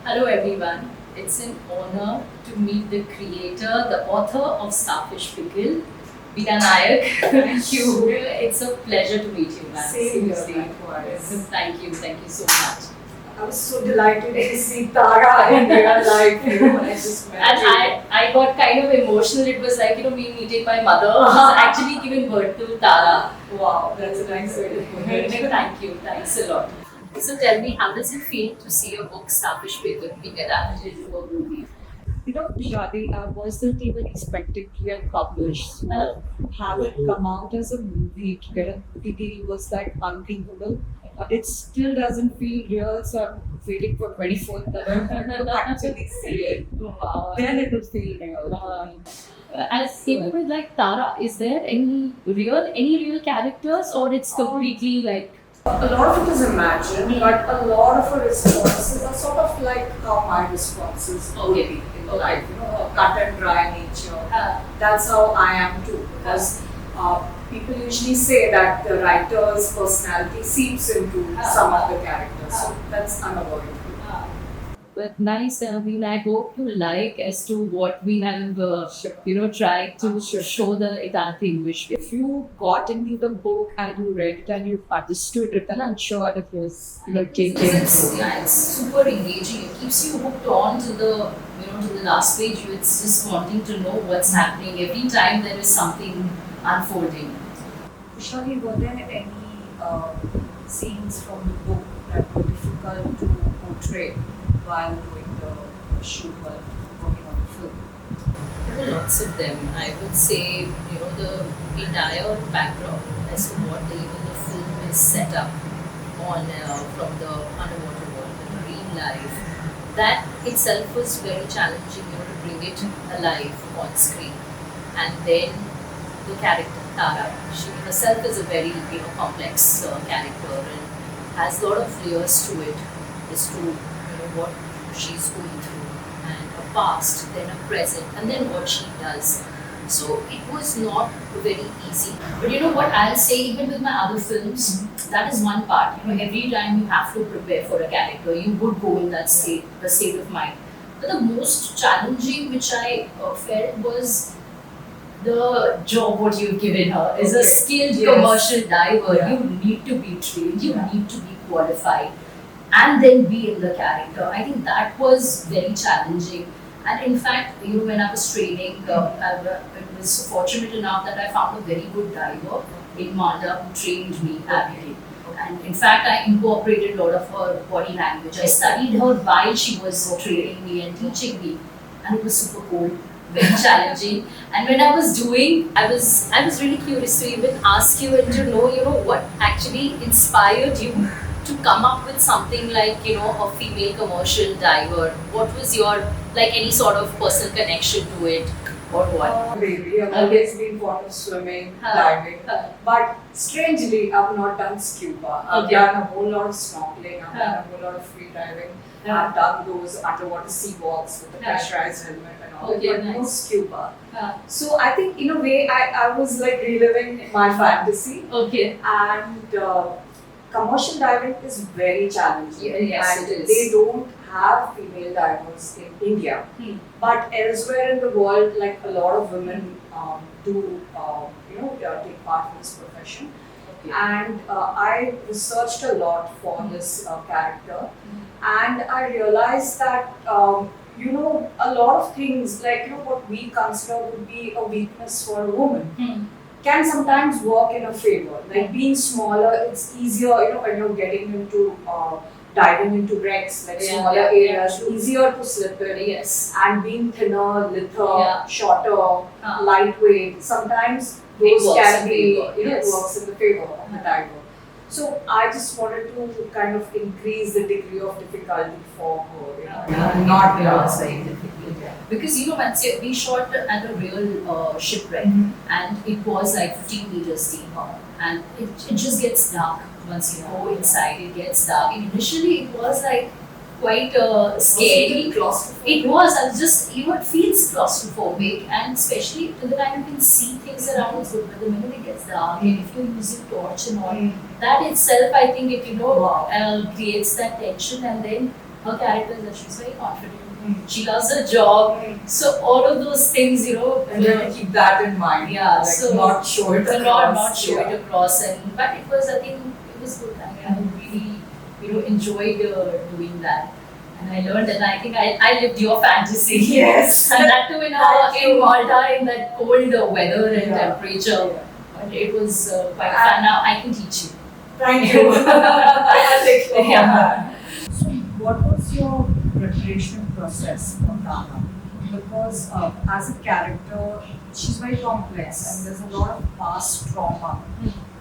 Hello everyone. It's an honor to meet the creator, the author of Starfish Pickle, Bina Nayak. Thank you. It's a pleasure to meet you, ma'am. Same here, Seriously. likewise. Thank you so much. I was so delighted to see Tara in real life, when I just met And you. I got kind of emotional. It was like, me meeting my mother. She's actually given birth to Tara. Wow, that's a nice way to put it. Thank you. Thanks a lot. So tell me, how does it feel to see your book Starfish Pickle being adapted into a movie? Khushalii, I wasn't even expecting to get published. So have it come out as a movie to get a PTE was like unthinkable. It still doesn't feel real, so I'm waiting for 24th November to actually see it. Then it will feel real. As even with like Tara, is there any real characters, or it's completely like A lot of it is imagined, but a lot of her responses are sort of like how my responses would be in life, a cut and dry nature. That's how I am too, because people usually say that the writer's personality seeps into some of the characters, so that's unavoidable. but nice? I mean, I hope you like as to what we have, tried to show the entire English. If you got into the book and you read it and you understood it, then I'm sure it was It's super engaging. It keeps you hooked on to the last page. It's just wanting to know what's happening every time there is something unfolding. Khushalii, were there any scenes from the book that were difficult to portray while doing the shoot, while working on the film? There were lots of them. I would say, the entire background as to what even the film is set up on from the underwater world, the marine life. That itself was very challenging, to bring it alive on screen. And then the character Tara, she herself is a very complex character and has a lot of layers to it as to what she's going through and her past, then her present, and then what she does. So it was not very easy. But you know what I'll say, even with my other films, that is one part. Every time you have to prepare for a character, you would go in that the state of mind. But the most challenging which I felt was the job what you've given her is a skilled commercial diver. You need to be trained, you need to be qualified, and then be in the character. I think that was very challenging. And in fact, when I was training, I was fortunate enough that I found a very good diver in Malda who trained me heavily. And in fact, I incorporated a lot of her body language. I studied her while she was training me and teaching me, and it was super cool, very challenging. And when I was doing, I was really curious to even ask you and to know, what actually inspired you to come up with something like, a female commercial diver. What was your, like, any sort of personal connection to it, or what? Maybe I've always been fond of swimming, diving, but strangely, I've not done scuba. I've done a whole lot of snorkeling, I've done a whole lot of free diving. I've done those underwater sea walks with the pressurized helmet and all, but no scuba. So I think in a way I was like reliving my fantasy. And commercial diving is very challenging. Yes, and it is. They don't have female divers in India, but elsewhere in the world, like a lot of women do, take part in this profession. And I researched a lot for this character, and I realized that a lot of things like what we consider would be a weakness for a woman can sometimes work in a favor. Like being smaller, it's easier, when you're getting into diving into wrecks, like smaller areas, easier to slip in. Yes. And being thinner, lither, shorter, lightweight, sometimes those can be, it works in the favor of the diver. So I just wanted to kind of increase the degree of difficulty for her, not very difficult. Because once we shot at a real shipwreck, and it was like 15 meters deep, and it just gets dark once you go inside. It gets dark. And initially, it was like quite scary. It was. I was just it feels claustrophobic, and especially till the time you can see things around is good. But the minute it gets dark, and if you're using torch and all, that itself, I think it creates that tension, and then her character is that she's very confident. She loves her job. So all of those things, And you have to keep that in mind. Yeah, like so not show it across. not show it across, but it was, I think, it was good. I really, enjoyed doing that, and I learned, and I think I lived your fantasy. Yes. And that too in Malta in that cold weather and temperature. Yeah. But it was quite fun. Now I can teach you. Thank you. I'll take care of that. So, what was your preparation process for Tana? Because as a character, she's very complex and there's a lot of past trauma.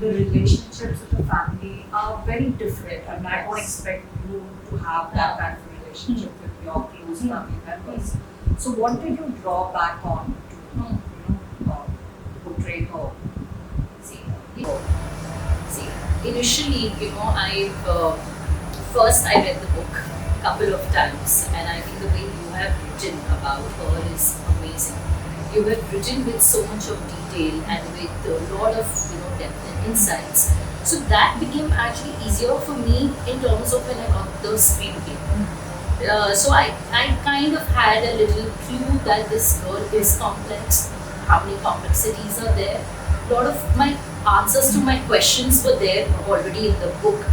The relationships with the family are very different, and I don't expect you to have that kind of relationship with your close family members. So, what did you draw back on to portray her? See, initially, I first I read the book a couple of times, and I think the way you have written about her is amazing. You have written with so much of detail and with a lot of depth and insights. So that became actually easier for me in terms of when I got the screenplay. So I kind of had a little clue that this girl is complex, how many complexities are there. A lot of my answers to my questions were there already in the book,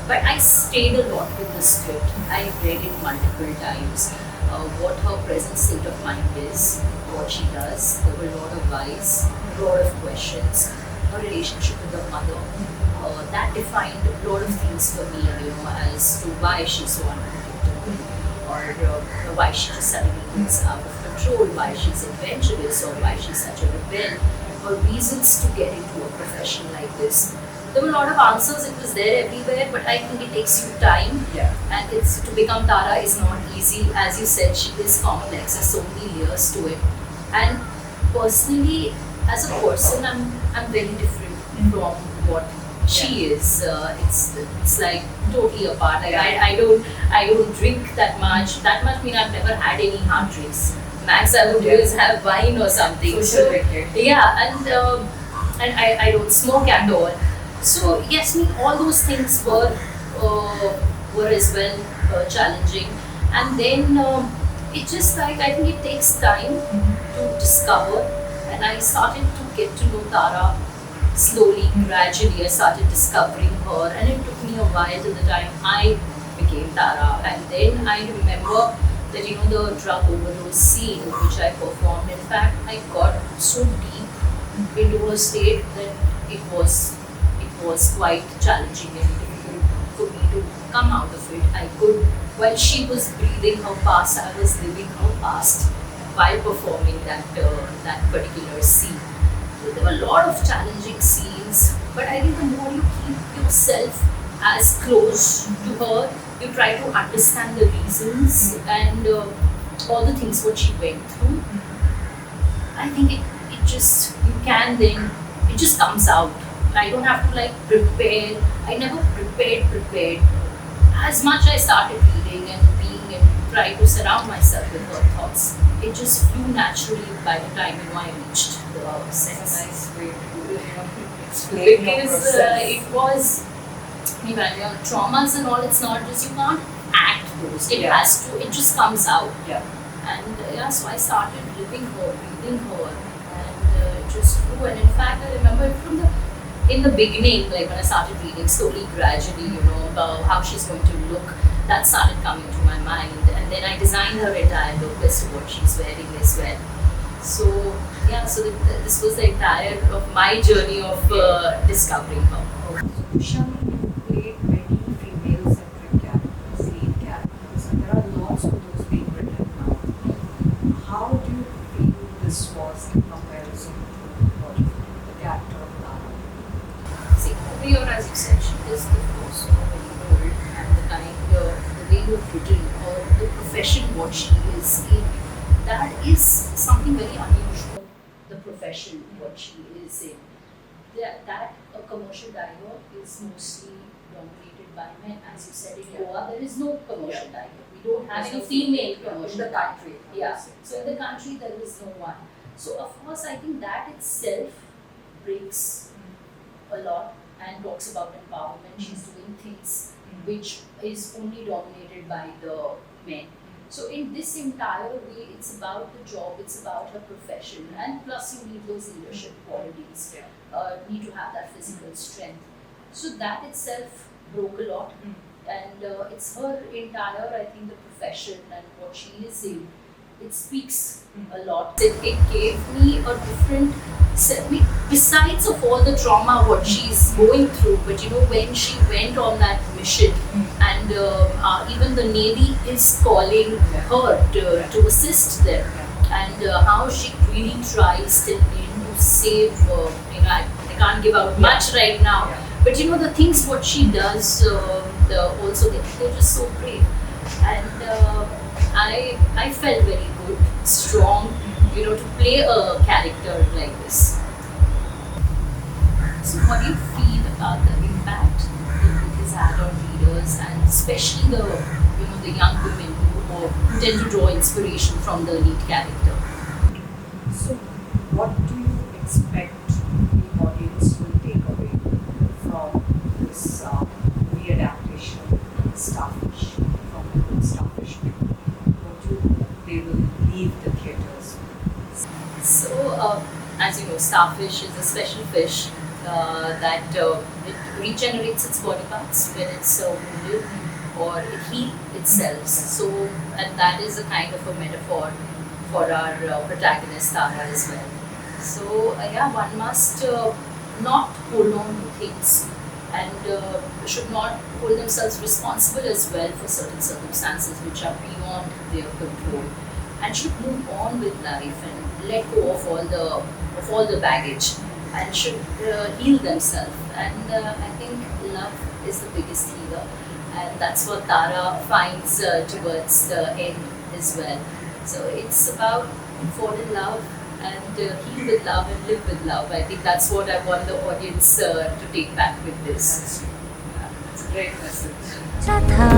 but I stayed a lot with the script. I read it multiple times, what her present state of mind is, what she does. There were a lot of whys, a lot of questions, her relationship with her mother. That defined a lot of things for me, as to why she's so unpredictable, or why she just suddenly gets out of control, why she's adventurous, or why she's such a rebel, or reasons to get into a profession like this. There were a lot of answers, it was there everywhere, but I think it takes you time. Yeah. And to become Tara is not easy. As you said, she is complex, there's so many layers to it. And personally, as a person, I'm very different from what she is. It's like totally apart. Like I don't drink that much. That much mean I've never had any hard drinks. Max I would do is have wine or something. Social wicked. Yeah, and I don't smoke at all. So yes, all those things were as well challenging, and then it just like I think it takes time to discover, and I started to get to know Tara slowly, gradually. I started discovering her, and it took me a while till the time I became Tara, and then I remember that the drug overdose scene which I performed. In fact, I got so deep into a state that it was quite challenging and difficult for me to come out of it. I could, while she was breathing her past, I was living her past while performing that particular scene. So there were a lot of challenging scenes, but I think the more you keep yourself as close to her, you try to understand the reasons and all the things what she went through. I think it just, it just comes out. I don't have to prepare. I never prepared. As much I started reading and being and try to surround myself with her thoughts, it just flew naturally by the time I reached the set. It's a nice way to explain your Because process. it was, traumas and all, it's not just, you can't act those. It has to, it just comes out. Yeah. And so I started living her, breathing her, and it just flew. And in fact, I remember in the beginning, like when I started reading, slowly, gradually, about how she's going to look, that started coming to my mind. And then I designed her entire look as to what she's wearing as well. So, this was the entire of my journey of discovering her. Khushalii, you played many female-centric characters, lead characters, and there are lots of those being written now. How do you feel this was in comparison to the character of Tara? See, over here, as you said, she is the most very old, and the way you've written, or the profession what she is in, that is something very unusual. The profession what she is in, that a commercial diver is mostly dominated by men. As you said, in Goa, there is no commercial diver. We don't have any female commercial in the country. Yeah. So in the country there is no one. So of course I think that itself breaks a lot, and talks about empowerment. She's doing things which is only dominated by the men. So in this entire way, it's about the job, it's about her profession, and plus you need those leadership qualities. Need to have that physical strength. So that itself broke a lot, and it's her entire, I think, the profession and what she is in. It speaks a lot. It gave me a different. Besides of all the trauma what she's going through, but you know when she went on that mission, and even the Navy is calling her to assist them, and how she really tries till the end to save. I can't give out much right now, but you know the things what she does, also they're just so brave, and I felt very good, strong, to play a character like this. So what do you feel about the impact it has had on readers, and especially the young women who tend to draw inspiration from the lead character? So, what do you expect the audience will take away from this movie adaptation of Starfish, from the book Starfish? What do they will leave the theatres? So, as you know, starfish is a special fish that it regenerates its body parts when it's wounded, or it heals itself. So, and that is a kind of a metaphor for our protagonist Tara as well. So, one must not hold on to things, and should not hold themselves responsible as well for certain circumstances which are beyond their control, and should move on with life and let go of all the baggage, and should heal themselves. And I think love is the biggest healer, and that's what Tara finds towards the end as well. So it's about fall in love and heal with love and live with love. I think that's what I want the audience to take back with this. It's a great message. Radha